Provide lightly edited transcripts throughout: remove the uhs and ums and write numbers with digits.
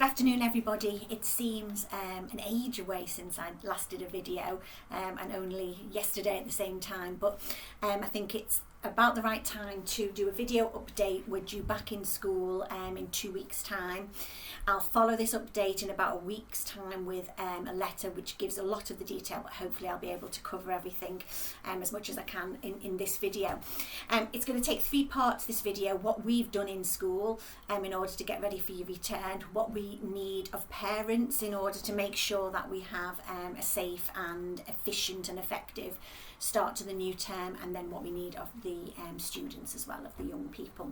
Good afternoon everybody. It seems an age away since I last did a video and only yesterday at the same time, but I think it's about the right time to do a video update. We're due back in school in 2 weeks time. I'll follow this update in about a week's time with a letter which gives a lot of the detail, but hopefully I'll be able to cover everything as much as I can in this video. It's going to take 3 parts, this video: what we've done in school in order to get ready for your return, what we need of parents in order to make sure that we have a safe and efficient and effective start to the new term, and then what we need of the students as well, of the young people.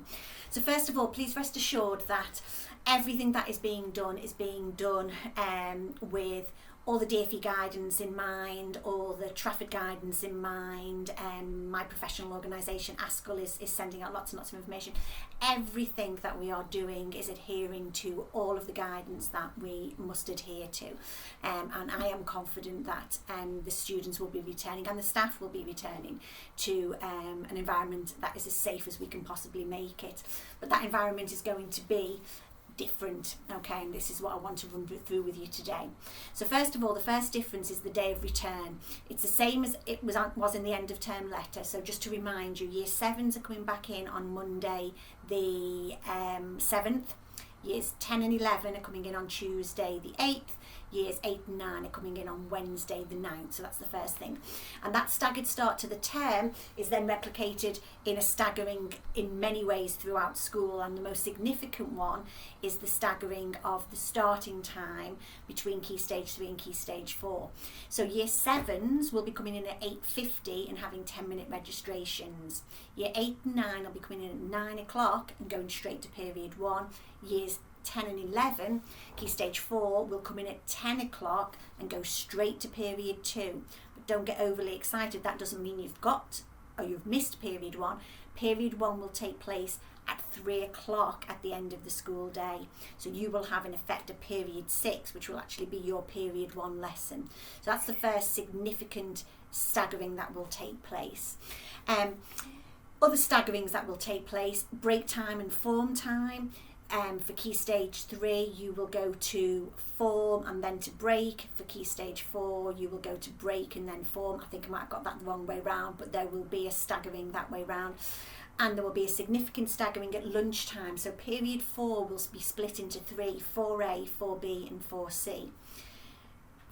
So first of all, please rest assured that everything that is being done with all the DfE guidance in mind, all the traffic guidance in mind. My professional organisation, ASCL, is sending out lots and lots of information. Everything that we are doing is adhering to all of the guidance that we must adhere to. And I am confident that the students will be returning and the staff will be returning to an environment that is as safe as we can possibly make it. But that environment is going to be different, okay, and this is what I want to run through with you today. So first of all, the first difference is the day of return. It's the same as it was in the end of term letter. So just to remind you, year 7s are coming back in on Monday the 7th, years 10 and 11 are coming in on Tuesday the 8th, years 8 and 9 are coming in on Wednesday the 9th. So that's the first thing. And that staggered start to the term is then replicated in a staggering in many ways throughout school, and the most significant one is the staggering of the starting time between Key Stage 3 and Key Stage 4. So year 7s will be coming in at 8:50 and having 10-minute registrations. Year 8 and 9 will be coming in at 9 o'clock and going straight to period 1. Years 10 and 11, Key Stage 4, will come in at 10 o'clock and go straight to period 2. But don't get overly excited. That doesn't mean you've got or you've missed period 1. Period 1 will take place at 3 o'clock at the end of the school day. So you will have in effect a period 6, which will actually be your period 1 lesson. So that's the first significant staggering that will take place. Other staggerings that will take place: break time and form time. For Key Stage 3, you will go to form and then to break. For Key Stage 4, you will go to break and then form. I think I might have got that the wrong way round, but there will be a staggering that way round. And there will be a significant staggering at lunchtime. So period 4 will be split into 3, 4A, 4B and 4C.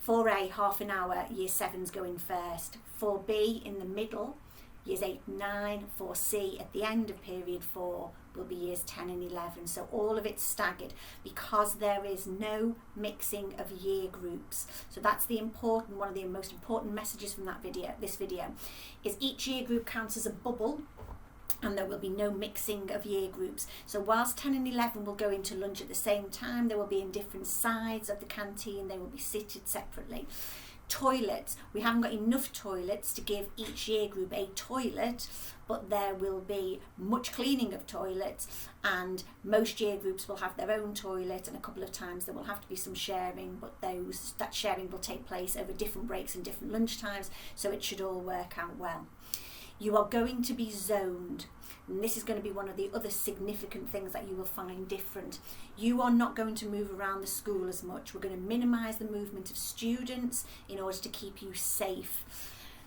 4A, half an hour, year 7's going first. 4B in the middle, years 8 and 9. 4C at the end of period 4 will be years 10 and 11. So all of it's staggered because there is no mixing of year groups. So that's one of the most important messages from this video is each year group counts as a bubble, and there will be no mixing of year groups. So whilst 10 and 11 will go into lunch at the same time, they will be in different sides of the canteen, they will be seated separately. Toilets, we haven't got enough toilets to give each year group a toilet, but there will be much cleaning of toilets, and most year groups will have their own toilet, and a couple of times there will have to be some sharing, but that sharing will take place over different breaks and different lunch times, so it should all work out well. You are going to be zoned, and this is going to be one of the other significant things that you will find different. You are not going to move around the school as much. We're going to minimise the movement of students in order to keep you safe.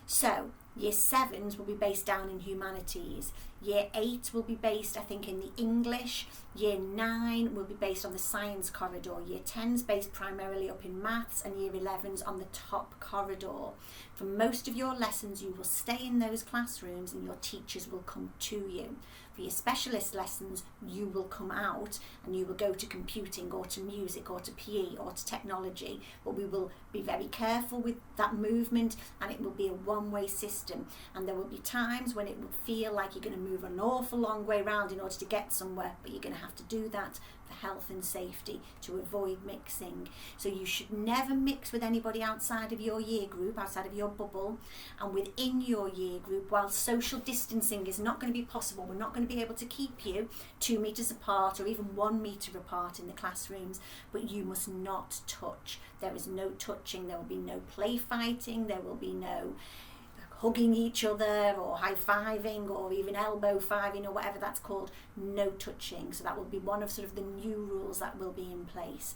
So year 7s will be based down in humanities. Year 8 will be based, I think, in the English. Year 9 will be based on the science corridor. Year 10's based primarily up in maths, and year 11's on the top corridor. For most of your lessons, you will stay in those classrooms and your teachers will come to you. For your specialist lessons, you will come out and you will go to computing or to music or to PE or to technology, but we will be very careful with that movement, and it will be a one-way system, and there will be times when it will feel like you're going to move an awful long way round in order to get somewhere, but you're going to have to do that for health and safety to avoid mixing. So you should never mix with anybody outside of your year group, outside of your bubble, and within your year group. While social distancing is not going to be possible, we're not going to be able to keep you 2 metres apart or even 1 metre apart in the classrooms, but you must not touch. There is no touching, there will be no play fighting, there will be no hugging each other or high-fiving or even elbow-fiving or whatever that's called, no touching. So that will be one of sort of the new rules that will be in place,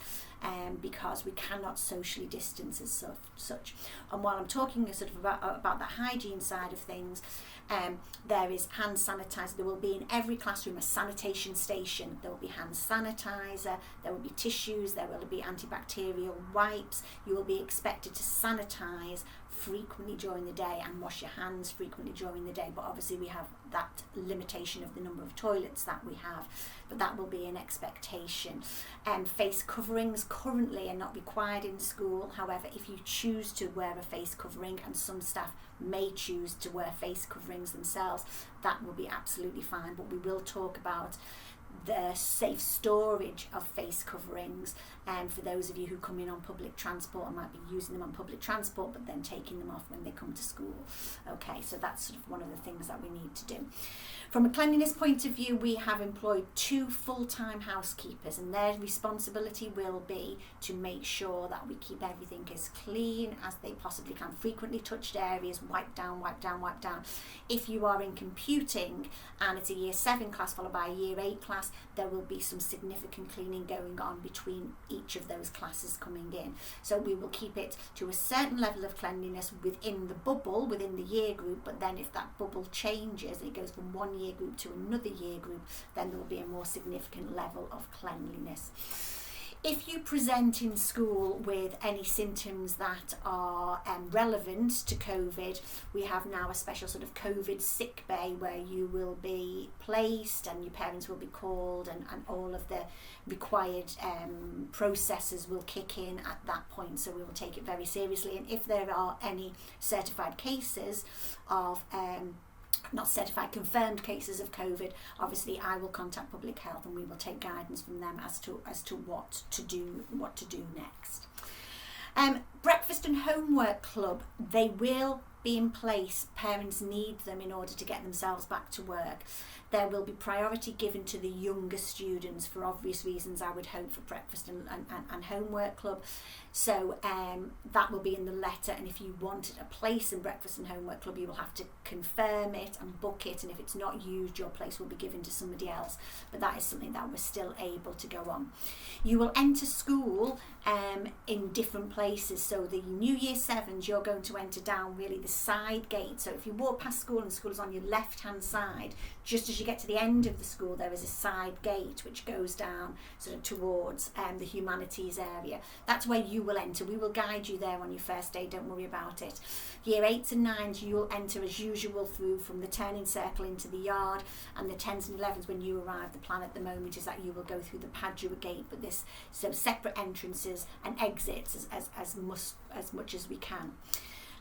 because we cannot socially distance as such. And while I'm talking sort of about the hygiene side of things, there is hand sanitizer. There will be in every classroom a sanitation station. There will be hand sanitizer, there will be tissues, there will be antibacterial wipes. You will be expected to sanitize frequently during the day and wash your hands frequently during the day, but obviously we have that limitation of the number of toilets that we have, but that will be an expectation. Face coverings currently are not required in school. However, if you choose to wear a face covering, and some staff may choose to wear face coverings themselves, that will be absolutely fine. But we will talk about the safe storage of face coverings, and for those of you who come in on public transport and might be using them on public transport but then taking them off when they come to school. Okay, so that's sort of one of the things that we need to do. From a cleanliness point of view, we have employed 2 full-time housekeepers, and their responsibility will be to make sure that we keep everything as clean as they possibly can. Frequently touched areas, wipe down, wipe down, wipe down. If you are in computing and it's a year 7 class followed by a year 8 class, there will be some significant cleaning going on between each of those classes coming in. So we will keep it to a certain level of cleanliness within the bubble, within the year group, but then if that bubble changes and it goes from one year group to another year group, then there will be a more significant level of cleanliness. If you present in school with any symptoms that are relevant to COVID, we have now a special sort of COVID sick bay where you will be placed and your parents will be called, and all of the required processes will kick in at that point. So we will take it very seriously. And if there are any certified cases of not certified, confirmed cases of COVID, obviously I will contact public health and we will take guidance from them as to what to do next. Breakfast and homework club, they will be in place. Parents need them in order to get themselves back to work. There will be priority given to the younger students for obvious reasons, I would hope, for breakfast and homework club. So that will be in the letter, and if you wanted a place in breakfast and homework club, you will have to confirm it and book it, and if it's not used, your place will be given to somebody else. But that is something that we're still able to go on. You will enter school in different places. So the new year 7s, you're going to enter down really the side gate. So if you walk past school and school is on your left hand side, just as you get to the end of the school, there is a side gate which goes down sort of towards the humanities area. That's where you will enter. We will guide you there on your first day, don't worry about it. Year 8s and 9s, you will enter as usual through from the turning circle into the yard, and the 10s and 11s, when you arrive, the plan at the moment is that you will go through the Padua gate, but this so separate entrances and exits as much as we can.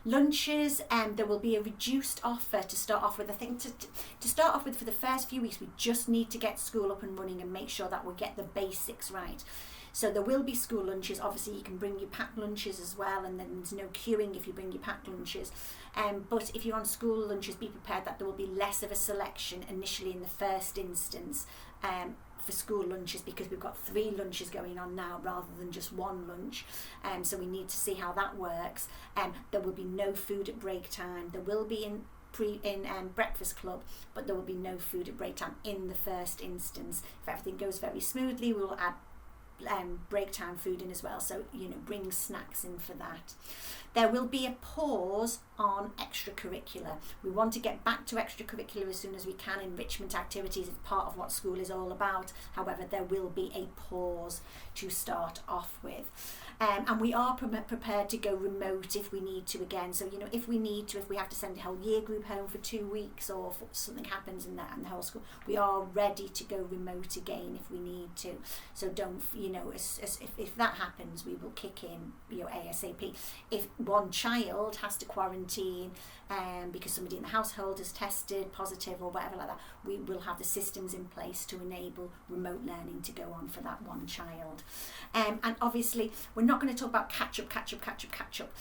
Lunches, there will be a reduced offer to start off with. I think to start off with, for the first few weeks, we just need to get school up and running and make sure that we get the basics right. So there will be school lunches. Obviously, you can bring your packed lunches as well, and then there's no queuing if you bring your packed lunches. But if you're on school lunches, be prepared that there will be less of a selection initially in the first instance for school lunches, because we've got 3 lunches going on now rather than just 1 lunch. So we need to see how that works. There will be no food at break time. There will be in breakfast club, but there will be no food at break time in the first instance. If everything goes very smoothly, we will add break time food in as well, so bring snacks in for that. There will be a pause on extracurricular. We want to get back to extracurricular as soon as we can. Enrichment activities is part of what school is all about. However, there will be a pause to start off with. And we are prepared to go remote if we need to again. So, if we have to send a whole year group home for 2 weeks, or if something happens in the whole school, we are ready to go remote again if we need to. So don't, if that happens, we will kick in, ASAP. If one child has to quarantine because somebody in the household has tested positive or whatever like that, we will have the systems in place to enable remote learning to go on for that one child. And obviously, we're not going to talk about catch up.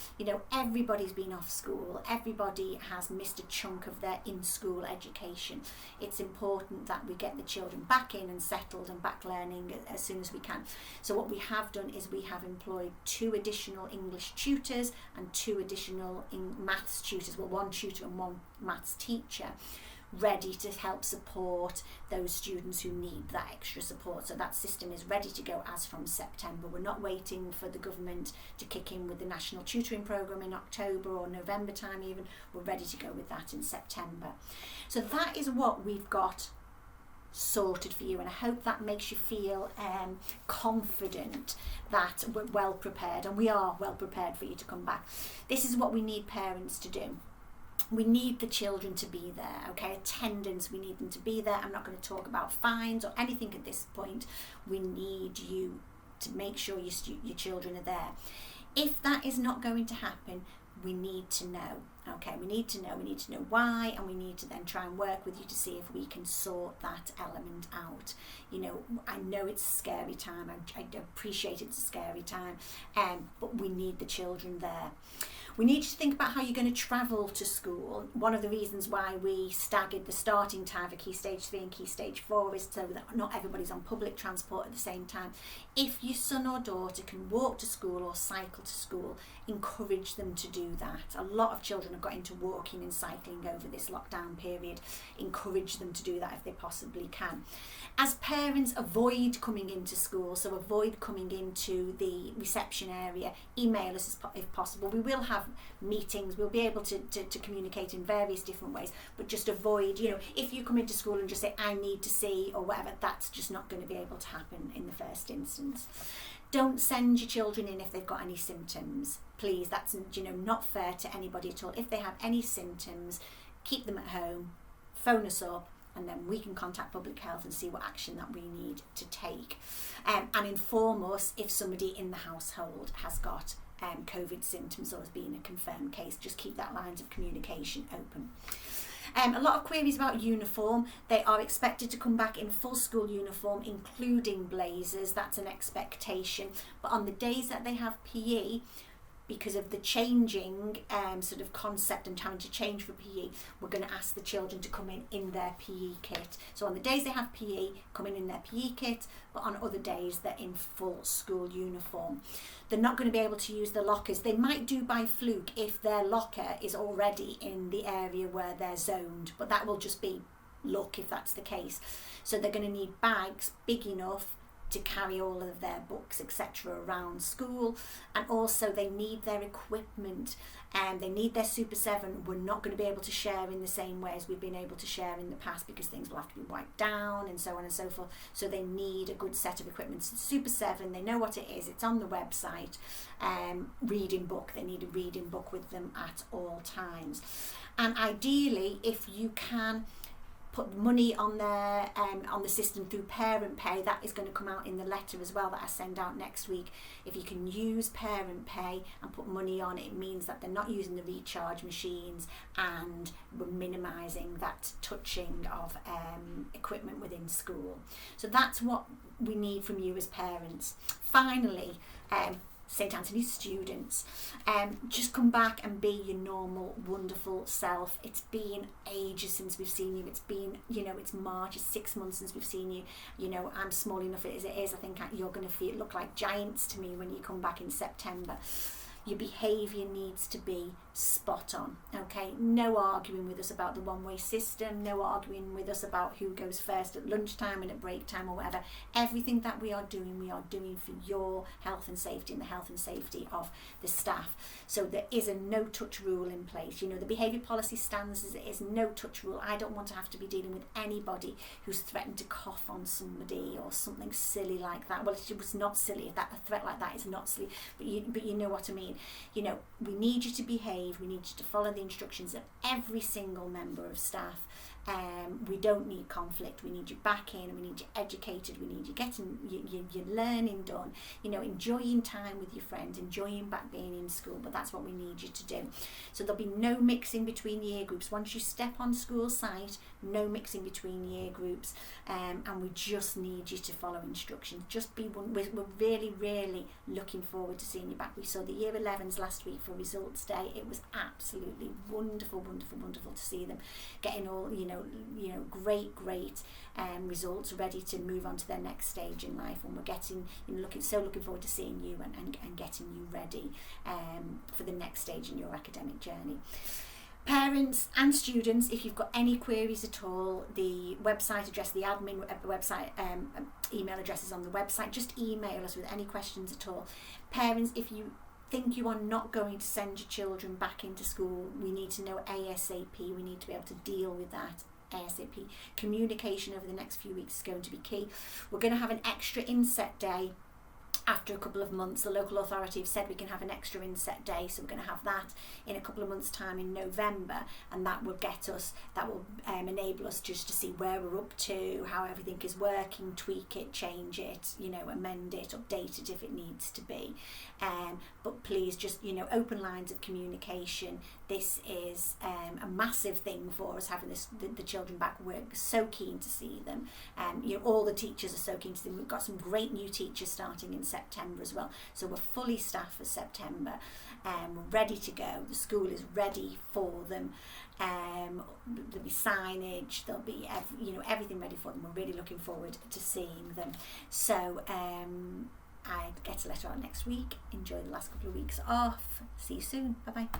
Everybody's been off school. Everybody has missed a chunk of their in-school education. It's important that we get the children back in and settled and back learning as soon as we can. So what we have done is we have employed 2 additional English tutors and 2 additional maths tutors, well, 1 tutor and 1 maths teacher, ready to help support those students who need that extra support. So that system is ready to go as from September. We're not waiting for the government to kick in with the national tutoring programme in October or November time even. We're ready to go with that in September. So that is what we've got sorted for you, and I hope that makes you feel confident that we're well prepared, and we are well prepared for you to come back. This is what we need parents to do. We need the children to be there, okay? Attendance, we need them to be there. I'm not going to talk about fines or anything at this point. We need you to make sure your children are there. If that is not going to happen, we need to know, okay? We need to know why, and we need to then try and work with you to see if we can sort that element out. You know, I know it's a scary time. I appreciate it's a scary time, but we need the children there. We need you to think about how you're going to travel to school. One of the reasons why we staggered the starting time for Key Stage 3 and Key Stage 4 is so that not everybody's on public transport at the same time. If your son or daughter can walk to school or cycle to school, encourage them to do that. A lot of children have got into walking and cycling over this lockdown period. Encourage them to do that if they possibly can. As parents, avoid coming into school, so avoid coming into the reception area. Email us if possible. We will have meetings, we'll be able to communicate in various different ways, but just avoid, you know, if you come into school and just say, I need to see, or whatever, that's just not going to be able to happen in the first instance. Don't send your children in if they've got any symptoms. Please, that's, you know, not fair to anybody at all. If they have any symptoms, keep them at home, phone us up, and then we can contact public health and see what action that we need to take. And inform us if somebody in the household has got COVID symptoms or has been a confirmed case. Just keep that lines of communication open. A lot of queries about uniform. They are expected to come back in full school uniform, including blazers. That's an expectation. But on the days that they have PE, because of the changing sort of concept and having to change for PE, we're going to ask the children to come in their PE kit. So on the days they have PE, come in their PE kit, but on other days they're in full school uniform. They're not going to be able to use the lockers. They might do by fluke if their locker is already in the area where they're zoned, but that will just be luck if that's the case. So they're going to need bags big enough to carry all of their books, etc. around school, and also they need their equipment and they need their Super 7. We're not going to be able to share in the same way as we've been able to share in the past because things will have to be wiped down and so on and so forth. So they need a good set of equipment. So Super 7, they know what it is, it's on the website. Reading book, they need a reading book with them at all times. And ideally, if you can put money on their on the system through parent pay, that is going to come out in the letter as well that I send out next week. If you can use parent pay and put money on, it means that they're not using the recharge machines and we're minimising that touching of equipment within school. So that's what we need from you as parents. Finally, St Anthony's students, just come back and be your normal, wonderful self. It's been ages since we've seen you. It's been, you know, it's March, it's 6 months since we've seen you. You know, I'm small enough as it is. I think you're going to look like giants to me when you come back in September. Your behaviour needs to be spot on, okay? No arguing with us about the one-way system, no arguing with us about who goes first at lunchtime and at break time or whatever. Everything that we are doing for your health and safety and the health and safety of the staff. So there is a no-touch rule in place. You know, the behaviour policy stands as it is, no-touch rule. I don't want to have to be dealing with anybody who's threatened to cough on somebody or something silly like that. Well, it was not silly. A threat like that is not silly, but you know what I mean. You know, we need you to behave, we need you to follow the instructions of every single member of staff. We don't need conflict, we need you back in, we need you educated, we need you getting your learning done, you know, enjoying time with your friends, enjoying back being in school, but that's what we need you to do. So there'll be no mixing between year groups. Once you step on school site, no mixing between year groups, and we just need you to follow instructions. Just be one. We're really looking forward to seeing you back. We saw the year 11s last week for results day. It was absolutely wonderful to see them getting all great results, ready to move on to their next stage in life, and we're getting looking forward to seeing you and getting you ready for the next stage in your academic journey. Parents and students, if you've got any queries at all, the website address, the admin website email address is on the website. Just email us with any questions at all. Parents, if you think you are not going to send your children back into school, we need to know ASAP. We need to be able to deal with that ASAP. Communication over the next few weeks is going to be key. We're going to have an extra inset day after a couple of months. The local authority have said we can have an extra inset day, so we're going to have that in a couple of months' time in November, and that will enable us just to see where we're up to, how everything is working, tweak it, change it, amend it, update it if it needs to be. But please just open lines of communication. This is a massive thing for us, having the children back. We're so keen to see them. All the teachers are so keen to see them. We've got some great new teachers starting in September as well, so we're fully staffed for September. We're ready to go. The school is ready for them. There'll be signage, there'll be everything ready for them. We're really looking forward to seeing them. So I get a letter out next week. Enjoy the last couple of weeks off. See you soon. Bye bye.